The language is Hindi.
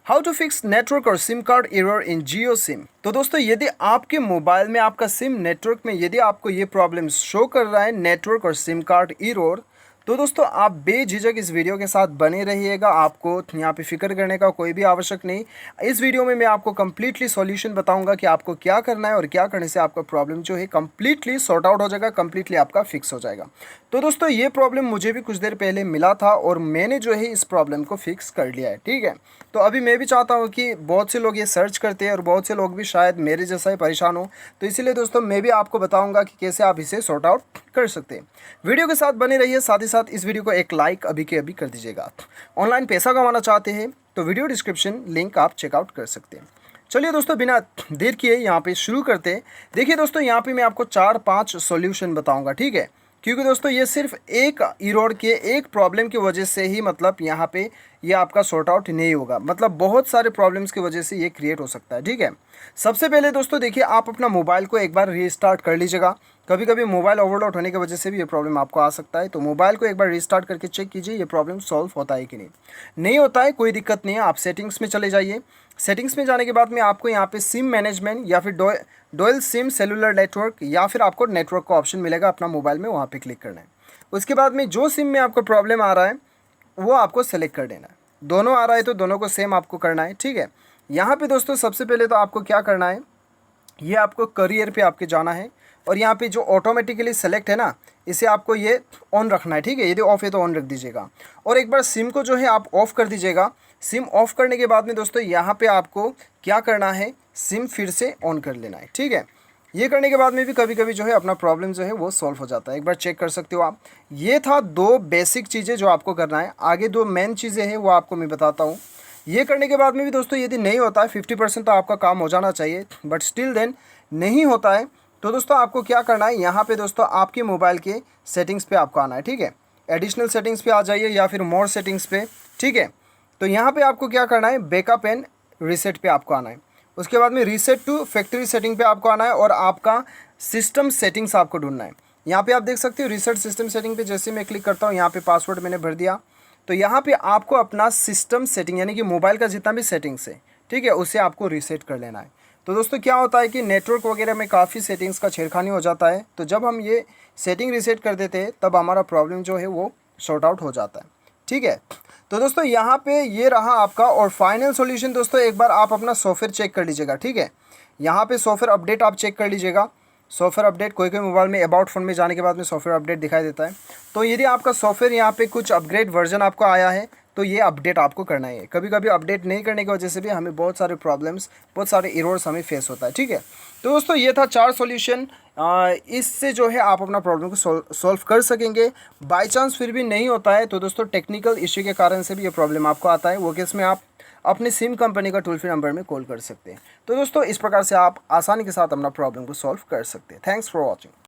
हाउ टू फिक्स नेटवर्क और SIM card error in Jio SIM. तो दोस्तों यदि आपके मोबाइल में आपका सिम नेटवर्क में यदि आपको ये प्रॉब्लम शो कर रहा है नेटवर्क और सिम कार्ड एरर, तो दोस्तों आप बेझिझक इस वीडियो के साथ बने रहिएगा। आपको यहाँ पे फिक्र करने का कोई भी आवश्यक नहीं। इस वीडियो में मैं आपको कम्प्लीटली सॉल्यूशन बताऊंगा कि आपको क्या करना है और क्या करने से आपका प्रॉब्लम जो है कम्प्लीटली सॉर्ट आउट हो जाएगा, कम्प्लीटली आपका फिक्स हो जाएगा। तो दोस्तों ये प्रॉब्लम मुझे भी कुछ देर पहले मिला था और मैंने जो है इस प्रॉब्लम को फिक्स कर लिया है, ठीक है। तो अभी मैं भी चाहता हूँ कि बहुत से लोग ये सर्च करते हैं और बहुत से लोग भी शायद मेरे जैसा ही परेशान हो, तो इसीलिए दोस्तों मैं भी आपको बताऊंगा कि कैसे आप इसे सॉर्ट आउट कर सकते हैं। वीडियो के साथ बने रहिए, साथ ही साथ इस वीडियो को एक लाइक अभी के अभी कर दीजिएगा। ऑनलाइन पैसा कमाना चाहते हैं तो वीडियो डिस्क्रिप्शन लिंक आप चेकआउट कर सकते हैं। चलिए दोस्तों बिना देर किए यहाँ पे शुरू करते हैं। देखिए दोस्तों यहाँ पे मैं आपको 4-5 सॉल्यूशन बताऊंगा, ठीक है, क्योंकि दोस्तों ये सिर्फ एक एरर के एक प्रॉब्लम की वजह से ही मतलब यहाँ पे ये आपका सॉर्ट आउट नहीं होगा, मतलब बहुत सारे प्रॉब्लम्स की वजह से ये क्रिएट हो सकता है, ठीक है। सबसे पहले दोस्तों देखिए आप अपना मोबाइल को एक बार रीस्टार्ट कर लीजिएगा। कभी कभी मोबाइल ओवरलोड होने की वजह से भी ये प्रॉब्लम आपको आ सकता है, तो मोबाइल को एक बार रीस्टार्ट करके चेक कीजिए ये प्रॉब्लम सॉल्व होता है कि नहीं होता है कोई दिक्कत नहीं है। आप सेटिंग्स में चले जाइए। सेटिंग्स में जाने के बाद में आपको यहाँ पे सिम मैनेजमेंट या फिर डोयल सिम सेलुलर नेटवर्क या फिर आपको नेटवर्क का ऑप्शन मिलेगा अपना मोबाइल में, वहाँ पे क्लिक करना है। उसके बाद में जो सिम में आपको प्रॉब्लम आ रहा है वो आपको सेलेक्ट कर देना है। दोनों आ रहा है तो दोनों को सेम आपको करना है, ठीक है। यहाँ पे दोस्तों सबसे पहले तो आपको क्या करना है, ये आपको करियर पे आपके जाना है और यहाँ पे जो ऑटोमेटिकली सेलेक्ट है ना, इसे आपको ये ऑन रखना है, ठीक है। यदि ऑफ है तो ऑन रख दीजिएगा और एक बार सिम को जो है आप ऑफ़ कर दीजिएगा। सिम ऑफ करने के बाद में दोस्तों यहाँ पे आपको क्या करना है, सिम फिर से ऑन कर लेना है, ठीक है। ये करने के बाद में भी कभी कभी जो है अपना प्रॉब्लम जो है वो सॉल्व हो जाता है, एक बार चेक कर सकते हो आप। ये था 2 बेसिक चीज़ें जो आपको करना है। आगे 2 मेन चीज़ें हैं वो आपको मैं बताता हूँ। ये करने के बाद में भी दोस्तों यदि नहीं होता है 50% तो आपका काम हो जाना चाहिए, बट स्टिल देन नहीं होता है तो दोस्तों आपको क्या करना है, यहाँ पे दोस्तों आपके मोबाइल के सेटिंग्स पे आपको आना है, ठीक है। एडिशनल सेटिंग्स पे आ जाइए या फिर मोर सेटिंग्स पे, ठीक है। तो यहाँ पे आपको क्या करना है, बैकअप एंड रीसेट पे आपको आना है। उसके बाद में रीसेट टू फैक्ट्री सेटिंग पे आपको आना है और आपका सिस्टम सेटिंग्स आपको ढूंढना है। यहाँ पे आप देख सकते हो रीसेट सिस्टम सेटिंग पे जैसे मैं क्लिक करता हूँ, यहाँ पे पासवर्ड मैंने भर दिया, तो यहाँ पे आपको अपना सिस्टम सेटिंग यानी कि मोबाइल का जितना भी सेटिंग्स है, ठीक है, उसे आपको रीसेट कर लेना है। तो दोस्तों क्या होता है कि नेटवर्क वगैरह में काफ़ी सेटिंग्स का छेड़खानी हो जाता है, तो जब हम ये सेटिंग रीसेट कर देते हैं तब हमारा प्रॉब्लम जो है वो सॉर्ट आउट हो जाता है, ठीक है। तो दोस्तों यहाँ पे ये रहा आपका और फाइनल सॉल्यूशन। दोस्तों एक बार आप अपना सॉफ्टवेयर चेक कर लीजिएगा, ठीक है। यहाँ पे सॉफ्टवेयर अपडेट आप चेक कर लीजिएगा। सॉफ्टवेयर अपडेट कोई मोबाइल में अबाउट फोन में जाने के बाद में सॉफ्टवेयर अपडेट दिखाई देता है। तो यदि आपका सॉफ्टवेयर यहाँ पे कुछ अपग्रेड वर्जन आपको आया है तो ये अपडेट आपको करना है। कभी कभी अपडेट नहीं करने की वजह से भी हमें बहुत सारे प्रॉब्लम्स, बहुत सारे एरर्स हमें फेस होता है, ठीक है। तो दोस्तों ये था 4 सॉल्यूशन। इससे जो है आप अपना प्रॉब्लम को सॉल्व कर सकेंगे। बाय चांस फिर भी नहीं होता है तो दोस्तों टेक्निकल इश्यू के कारण से भी ये प्रॉब्लम आपको आता है, वो केस में आप अपने सिम कंपनी का टोल फ्री नंबर में कॉल कर सकते हैं। तो दोस्तों इस प्रकार से आप आसानी के साथ अपना प्रॉब्लम को सॉल्व कर सकते हैं। Thanks for watching.